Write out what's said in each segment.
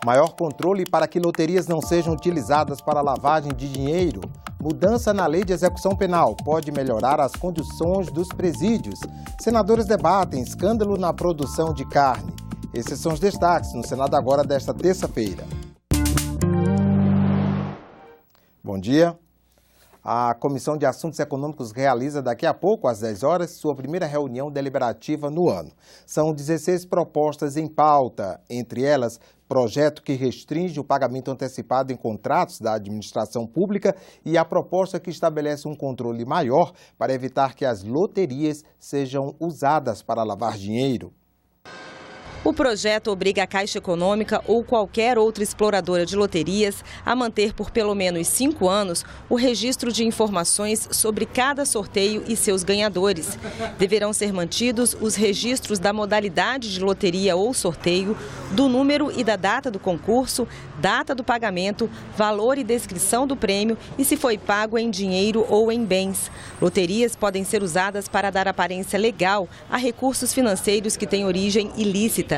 Maior controle para que loterias não sejam utilizadas para lavagem de dinheiro. Mudança na lei de execução penal pode melhorar as condições dos presídios. Senadores debatem escândalo na produção de carne. Esses são os destaques no Senado Agora desta terça-feira. Bom dia. A Comissão de Assuntos Econômicos realiza daqui a pouco, às 10 horas, sua primeira reunião deliberativa no ano. São 16 propostas em pauta, entre elas, projeto que restringe o pagamento antecipado em contratos da administração pública e a proposta que estabelece um controle maior para evitar que as loterias sejam usadas para lavar dinheiro. O projeto obriga a Caixa Econômica ou qualquer outra exploradora de loterias a manter por pelo menos 5 anos o registro de informações sobre cada sorteio e seus ganhadores. Deverão ser mantidos os registros da modalidade de loteria ou sorteio, do número e da data do concurso, data do pagamento, valor e descrição do prêmio e se foi pago em dinheiro ou em bens. Loterias podem ser usadas para dar aparência legal a recursos financeiros que têm origem ilícita.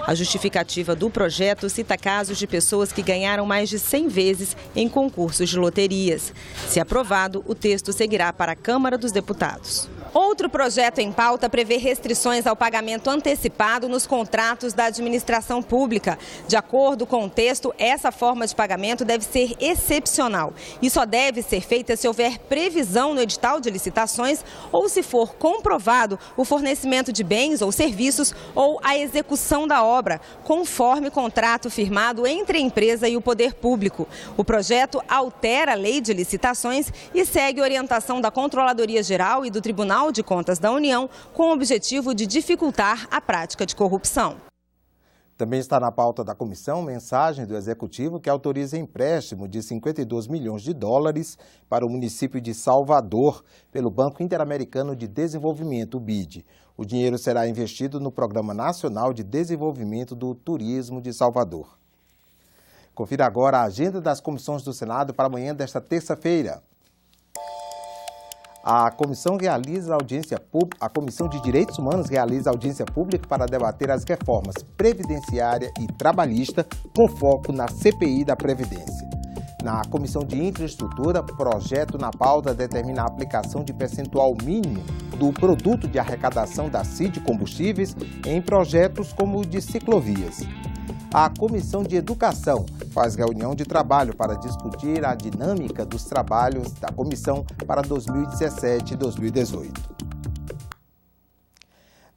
A justificativa do projeto cita casos de pessoas que ganharam mais de 100 vezes em concursos de loterias. Se aprovado, o texto seguirá para a Câmara dos Deputados. Outro projeto em pauta prevê restrições ao pagamento antecipado nos contratos da administração pública. De acordo com o texto, essa forma de pagamento deve ser excepcional e só deve ser feita se houver previsão no edital de licitações ou se for comprovado o fornecimento de bens ou serviços ou a execução da obra, conforme contrato firmado entre a empresa e o poder público. O projeto altera a lei de licitações e segue a orientação da Controladoria Geral e do Tribunal de Contas da União, com o objetivo de dificultar a prática de corrupção. Também está na pauta da comissão mensagem do Executivo que autoriza empréstimo de 52 milhões de dólares para o município de Salvador pelo Banco Interamericano de Desenvolvimento, BID. O dinheiro será investido no Programa Nacional de Desenvolvimento do Turismo de Salvador. Confira agora a agenda das comissões do Senado para amanhã desta terça-feira. A Comissão de Direitos Humanos realiza audiência pública para debater as reformas previdenciária e trabalhista com foco na CPI da Previdência. Na Comissão de Infraestrutura, projeto na pauta determina a aplicação de percentual mínimo do produto de arrecadação da CID Combustíveis em projetos como o de ciclovias. A Comissão de Educação faz reunião de trabalho para discutir a dinâmica dos trabalhos da comissão para 2017 e 2018.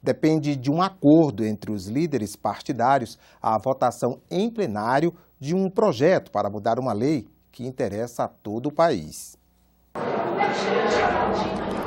Depende de um acordo entre os líderes partidários a votação em plenário de um projeto para mudar uma lei que interessa a todo o país.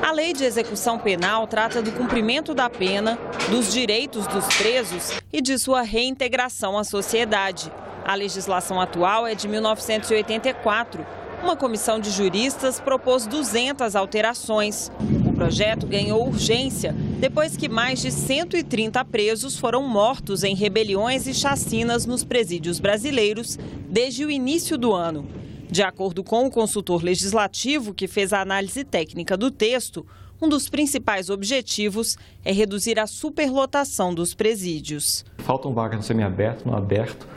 A Lei de Execução Penal trata do cumprimento da pena, dos direitos dos presos e de sua reintegração à sociedade. A legislação atual é de 1984. Uma comissão de juristas propôs 200 alterações. O projeto ganhou urgência depois que mais de 130 presos foram mortos em rebeliões e chacinas nos presídios brasileiros desde o início do ano. De acordo com o consultor legislativo que fez a análise técnica do texto, um dos principais objetivos é reduzir a superlotação dos presídios. Faltam vagas no semiaberto, no aberto,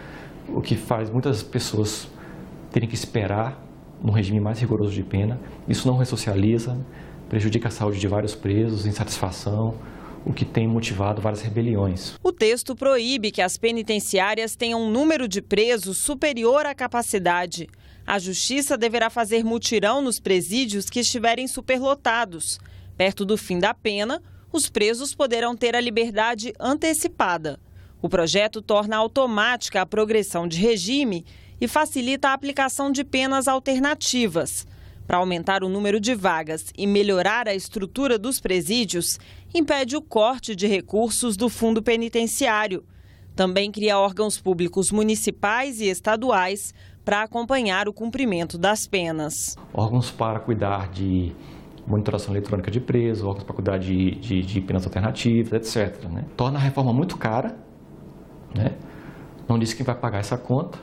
o que faz muitas pessoas terem que esperar num regime mais rigoroso de pena. Isso não ressocializa, prejudica a saúde de vários presos, insatisfação, o que tem motivado várias rebeliões. O texto proíbe que as penitenciárias tenham um número de presos superior à capacidade. A Justiça deverá fazer mutirão nos presídios que estiverem superlotados. Perto do fim da pena, os presos poderão ter a liberdade antecipada. O projeto torna automática a progressão de regime e facilita a aplicação de penas alternativas. Para aumentar o número de vagas e melhorar a estrutura dos presídios, impede o corte de recursos do fundo penitenciário. Também cria órgãos públicos municipais e estaduais para acompanhar o cumprimento das penas. Órgãos para cuidar de monitoração eletrônica de presos, órgãos para cuidar de penas alternativas, etc. Torna a reforma muito cara, não diz quem vai pagar essa conta.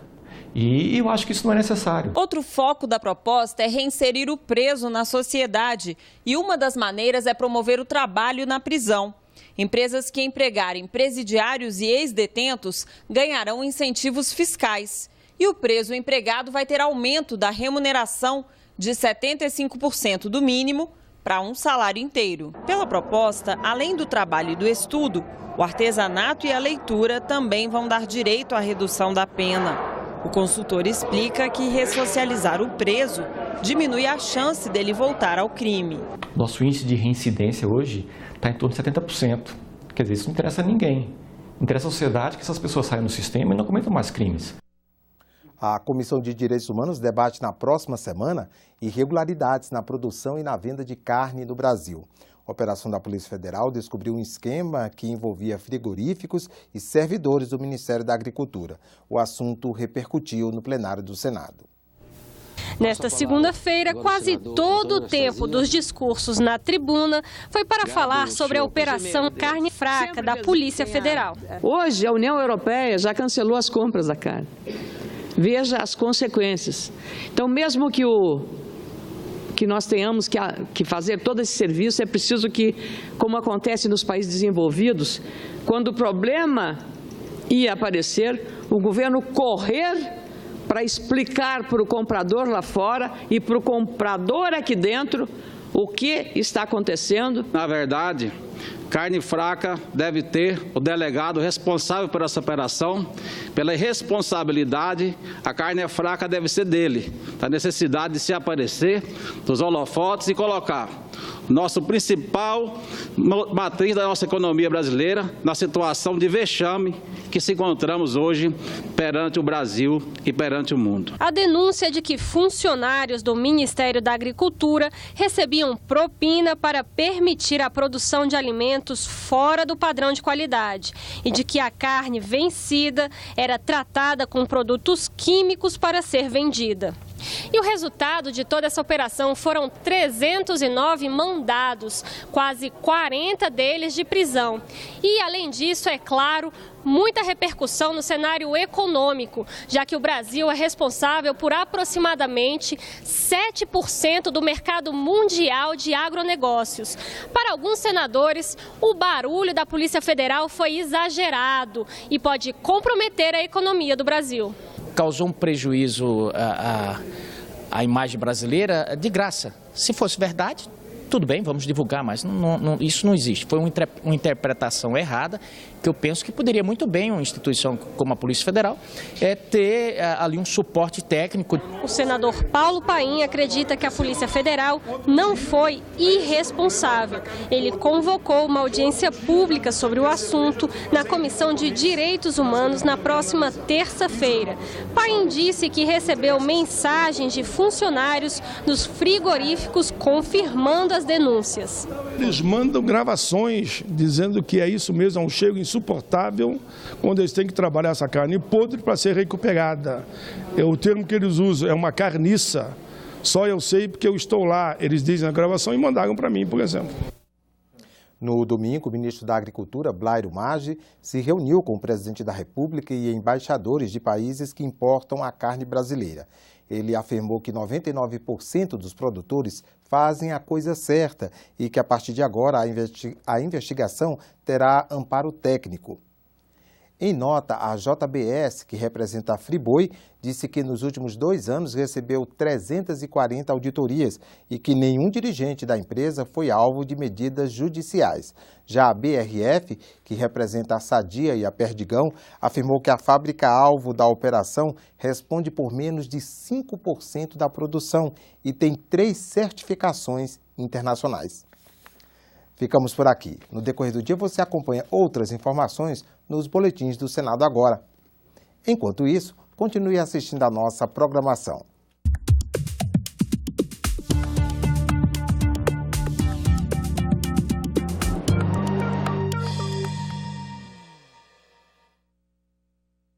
E eu acho que isso não é necessário. Outro foco da proposta é reinserir o preso na sociedade. E uma das maneiras é promover o trabalho na prisão. Empresas que empregarem presidiários e ex-detentos ganharão incentivos fiscais. E o preso empregado vai ter aumento da remuneração de 75% do mínimo para um salário inteiro. Pela proposta, além do trabalho e do estudo, o artesanato e a leitura também vão dar direito à redução da pena. O consultor explica que ressocializar o preso diminui a chance dele voltar ao crime. Nosso índice de reincidência hoje está em torno de 70%. Quer dizer, isso não interessa a ninguém. Interessa à sociedade que essas pessoas saiam do sistema e não cometam mais crimes. A Comissão de Direitos Humanos debate na próxima semana irregularidades na produção e na venda de carne no Brasil. A operação da Polícia Federal descobriu um esquema que envolvia frigoríficos e servidores do Ministério da Agricultura. O assunto repercutiu no plenário do Senado. Nesta segunda-feira, quase todo o tempo dos discursos na tribuna foi para falar sobre a Operação Carne Fraca da Polícia Federal. Hoje, a União Europeia já cancelou as compras da carne. Veja as consequências. Então, mesmo que nós tenhamos que fazer todo esse serviço, é preciso que, como acontece nos países desenvolvidos, quando o problema ia aparecer, o governo correr para explicar para o comprador lá fora e para o comprador aqui dentro o que está acontecendo. Na verdade, Carne Fraca deve ter o delegado responsável por essa operação. Pela responsabilidade, a carne fraca deve ser dele. A necessidade de se aparecer dos holofotes e colocar nosso principal matriz da nossa economia brasileira na situação de vexame que se encontramos hoje perante o Brasil e perante o mundo. A denúncia de que funcionários do Ministério da Agricultura recebiam propina para permitir a produção de alimentos fora do padrão de qualidade e de que a carne vencida era tratada com produtos químicos para ser vendida. E o resultado de toda essa operação foram 309 mandados, quase 40 deles de prisão. E, além disso, é claro, muita repercussão no cenário econômico, já que o Brasil é responsável por aproximadamente 7% do mercado mundial de agronegócios. Para alguns senadores, o barulho da Polícia Federal foi exagerado e pode comprometer a economia do Brasil. Causou um prejuízo à imagem brasileira de graça. Se fosse verdade, tudo bem, vamos divulgar, mas isso não existe. Foi uma interpretação errada, que eu penso que poderia muito bem uma instituição como a Polícia Federal ter ali um suporte técnico. O senador Paulo Paim acredita que a Polícia Federal não foi irresponsável. Ele convocou uma audiência pública sobre o assunto na Comissão de Direitos Humanos na próxima terça-feira. Paim disse que recebeu mensagens de funcionários dos frigoríficos confirmando as denúncias. Eles mandam gravações dizendo que é isso mesmo, é um cheiro insuportável, onde eles têm que trabalhar essa carne podre para ser recuperada. O termo que eles usam é uma carniça, só eu sei porque eu estou lá, eles dizem na gravação e mandaram para mim, por exemplo. No domingo, o ministro da Agricultura, Blairo Maggi, se reuniu com o presidente da República e embaixadores de países que importam a carne brasileira. Ele afirmou que 99% dos produtores fazem a coisa certa e que, a partir de agora, a investigação terá amparo técnico. Em nota, a JBS, que representa a Friboi, disse que nos últimos 2 anos recebeu 340 auditorias e que nenhum dirigente da empresa foi alvo de medidas judiciais. Já a BRF, que representa a Sadia e a Perdigão, afirmou que a fábrica-alvo da operação responde por menos de 5% da produção e tem 3 certificações internacionais. Ficamos por aqui. No decorrer do dia você acompanha outras informações nos boletins do Senado Agora. Enquanto isso, continue assistindo a nossa programação.